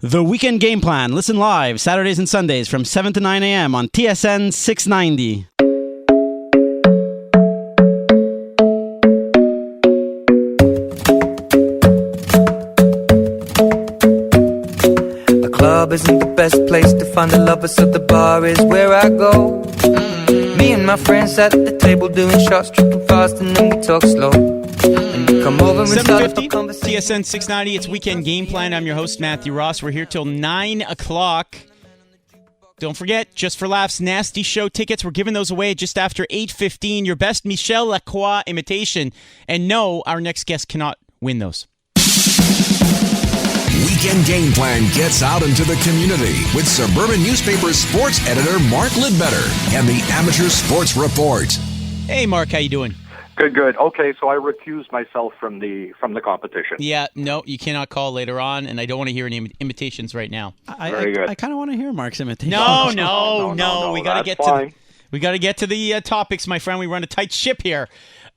The Weekend Game Plan. Listen live Saturdays and Sundays from 7 to 9 a.m. on TSN 690. The club isn't the best place to find the lovers, so the bar is where I go. Me and my friends at the table doing shots, tripping fast, and then we talk slow. Come over and start up a 7:50, conversation. TSN 690. It's Weekend Game Plan. I'm your host, Matthew Ross. We're here till 9 o'clock. Don't forget, Just for Laughs, Nasty Show tickets. We're giving those away just after 8:15. Your best Michel Lacroix imitation. And no, our next guest cannot win those. Weekend Game Plan gets out into the community with Suburban Newspaper sports editor Mark Lidbetter and the Amateur Sports Report. Hey, Mark, how you doing? Good. Okay, so I recused myself from the competition. Yeah, no, you cannot call later on, and I don't want to hear any imitations right now. Very good. I kind of want to hear Mark's imitation. No, We got to that's get fine. to the topics, my friend. We run a tight ship here.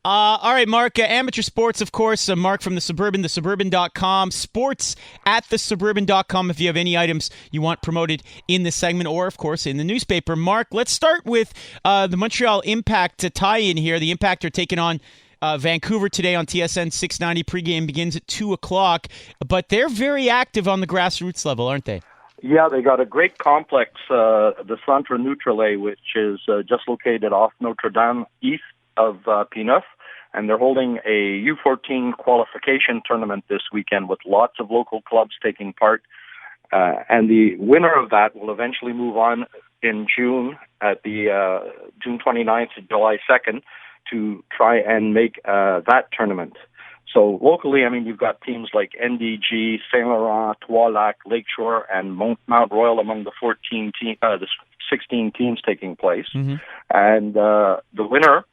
All right, Mark, amateur sports, of course. Mark from The Suburban, thesuburban.com, sports at thesuburban.com if you have any items you want promoted in this segment or, of course, in the newspaper. Mark, let's start with the Montreal Impact tie-in here. The Impact are taking on Vancouver today on TSN 690. Pregame begins at 2 o'clock, but they're very active on the grassroots level, aren't they? Yeah, they got a great complex, the Centre Neutrale, which is just located off Notre Dame, east of P9, and they're holding a U14 qualification tournament this weekend with lots of local clubs taking part. And the winner of that will eventually move on in June at the June 29th to July 2nd to try and make that tournament. So locally, I mean, you've got teams like NDG, Saint Laurent, Trois-Lacs, Lakeshore, and Mount Royal among the 16 teams taking place. Mm-hmm. And the winner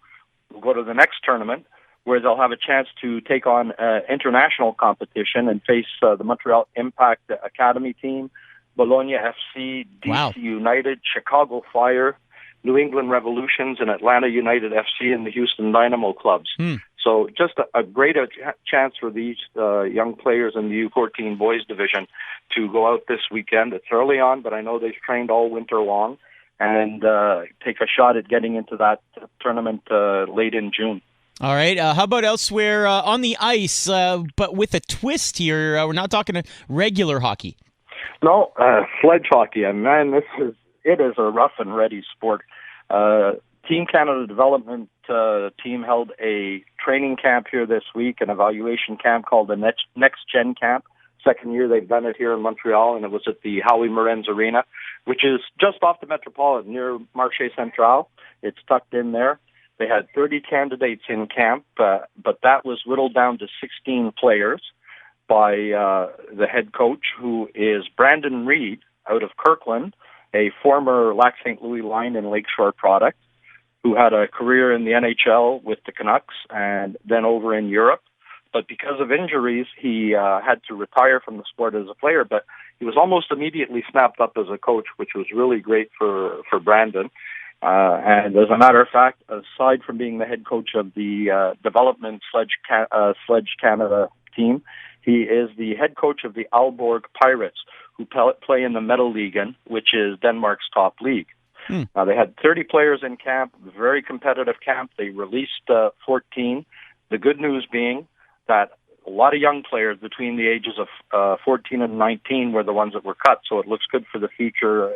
will go to the next tournament where they'll have a chance to take on international competition and face the Montreal Impact Academy team, Bologna FC, DC United, Chicago Fire, New England Revolutions, and Atlanta United FC and the Houston Dynamo clubs. So just a great chance for these young players in the U14 boys division to go out this weekend. It's early on, but I know they've trained all winter long and take a shot at getting into that tournament late in June. All right. How about elsewhere on the ice, but with a twist here? We're not talking regular hockey. No, sledge hockey. And man, it is a rough and ready sport. Team Canada Development team held a training camp here this week, an evaluation camp called the Next Gen Camp. Second year they've done it here in Montreal, and it was at the Howie Morenz Arena, which is just off the Metropolitan near Marché Central. It's tucked in there. They had 30 candidates in camp, but that was whittled down to 16 players by the head coach, who is Brandon Reed out of Kirkland, a former Lac St. Louis line and Lakeshore product, who had a career in the NHL with the Canucks and then over in Europe. But because of injuries, he had to retire from the sport as a player, but he was almost immediately snapped up as a coach, which was really great for Brandon. And as a matter of fact, aside from being the head coach of the development Sledge Canada team, he is the head coach of the Aalborg Pirates, who play in the Medal League, which is Denmark's top league. They had 30 players in camp, very competitive camp. They released 14. The good news being that a lot of young players between the ages of 14 and 19 were the ones that were cut, so it looks good for the future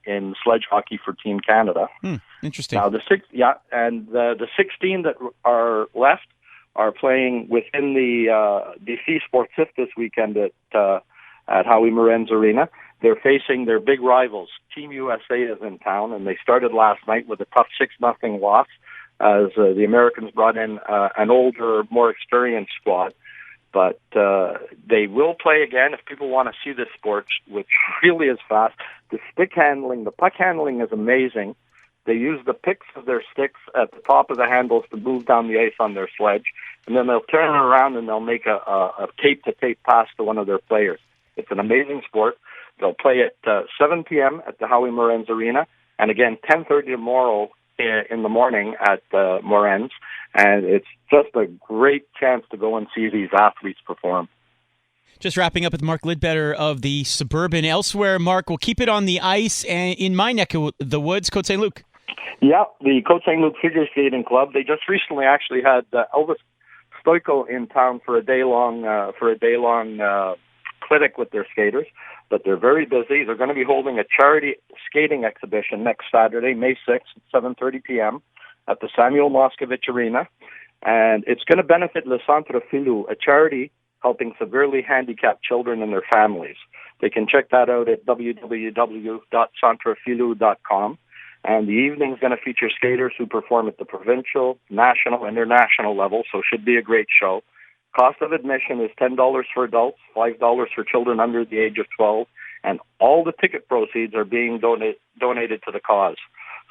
in sledge hockey for Team Canada. Interesting. Now the 16 that are left are playing within the DC Sportif this weekend at Howie Morenz Arena. They're facing their big rivals. Team USA is in town, and they started last night with a tough 6-0 loss as the Americans brought in an older, more experienced squad. But they will play again if people want to see this sport, which really is fast. The stick handling, the puck handling is amazing. They use the picks of their sticks at the top of the handles to move down the ice on their sledge, and then they'll turn it around and they'll make a tape-to-tape pass to one of their players. It's an amazing sport. They'll play at 7 p.m. at the Howie Morenz Arena, and again 10:30 tomorrow in the morning at Morenz. And it's just a great chance to go and see these athletes perform. Just wrapping up with Mark Lidbetter of the Suburban. Elsewhere, Mark, we'll keep it on the ice and in my neck of the woods, Côte St. Luc. Yeah, the Côte St. Luc Figure Skating Club. They just recently actually had Elvis Stoico in town for a day-long clinic with their skaters. But they're very busy. They're going to be holding a charity skating exhibition next Saturday, May 6th at 7:30 p.m. at the Samuel Moscovich Arena. And it's going to benefit Le Centre Filou, a charity helping severely handicapped children and their families. They can check that out at www.centrefilou.com. And the evening is going to feature skaters who perform at the provincial, national, and international level, so it should be a great show. Cost of admission is $10 for adults, $5 for children under the age of 12, and all the ticket proceeds are being donated to the cause.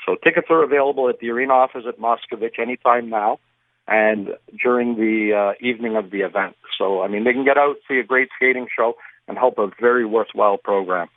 So tickets are available at the arena office at Moscovich anytime now and during the evening of the event. So, I mean, they can get out, see a great skating show, and help a very worthwhile program.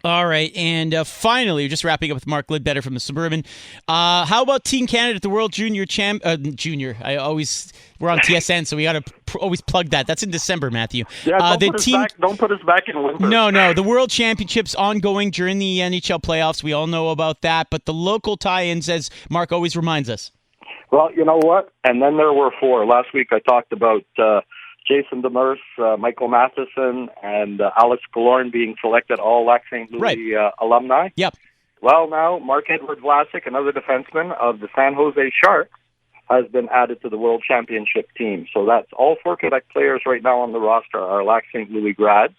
All right, and finally, we're just wrapping up with Mark Lidbetter from the Suburban. How about Team Canada at the World Junior Junior? We're on TSN, so we got to always plug that. That's in December, Matthew. Yeah, don't put us back in winter. No, the World Championships ongoing during the NHL playoffs. We all know about that, but the local tie-ins, as Mark always reminds us. Well, you know what? And then there were 4. Last week I talked about Jason Demers, Michael Matheson, and Alex Killorn being selected all Lac St. Louis alumni. Yep. Well, now Mark-Edward Vlasic, another defenseman of the San Jose Sharks, has been added to the World Championship team. So that's all 4 Quebec players right now on the roster are Lac St. Louis grads.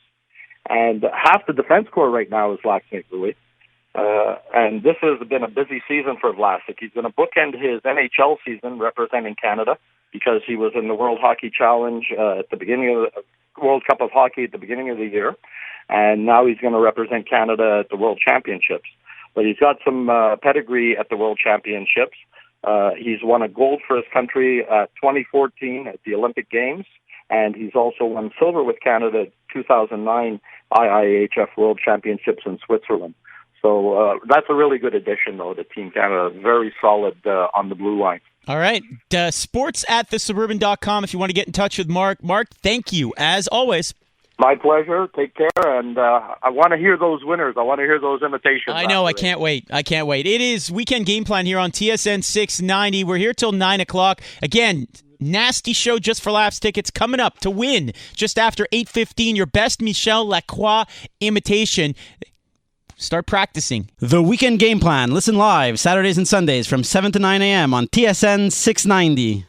And half the defense corps right now is Lac St. Louis. And this has been a busy season for Vlasic. He's going to bookend his NHL season representing Canada because he was in the World Hockey Challenge at the beginning of the World Cup of Hockey at the beginning of the year. And now he's going to represent Canada at the World Championships. But he's got some pedigree at the World Championships. He's won a gold for his country at 2014 at the Olympic Games. And he's also won silver with Canada at 2009 IIHF World Championships in Switzerland. So that's a really good addition, though, to Team Canada. Very solid on the blue line. All right. Sports at thesuburban.com if you want to get in touch with Mark. Mark, thank you, as always. My pleasure. Take care. And I want to hear those winners. I want to hear those invitations. I know. I can't wait. It is Weekend Game Plan here on TSN 690. We're here till 9 o'clock. Again, nasty show just for laughs tickets coming up to win just after 8:15. Your best Michel Lacroix imitation. Start practicing. The Weekend Game Plan. Listen live Saturdays and Sundays from 7 to 9 a.m. on TSN 690.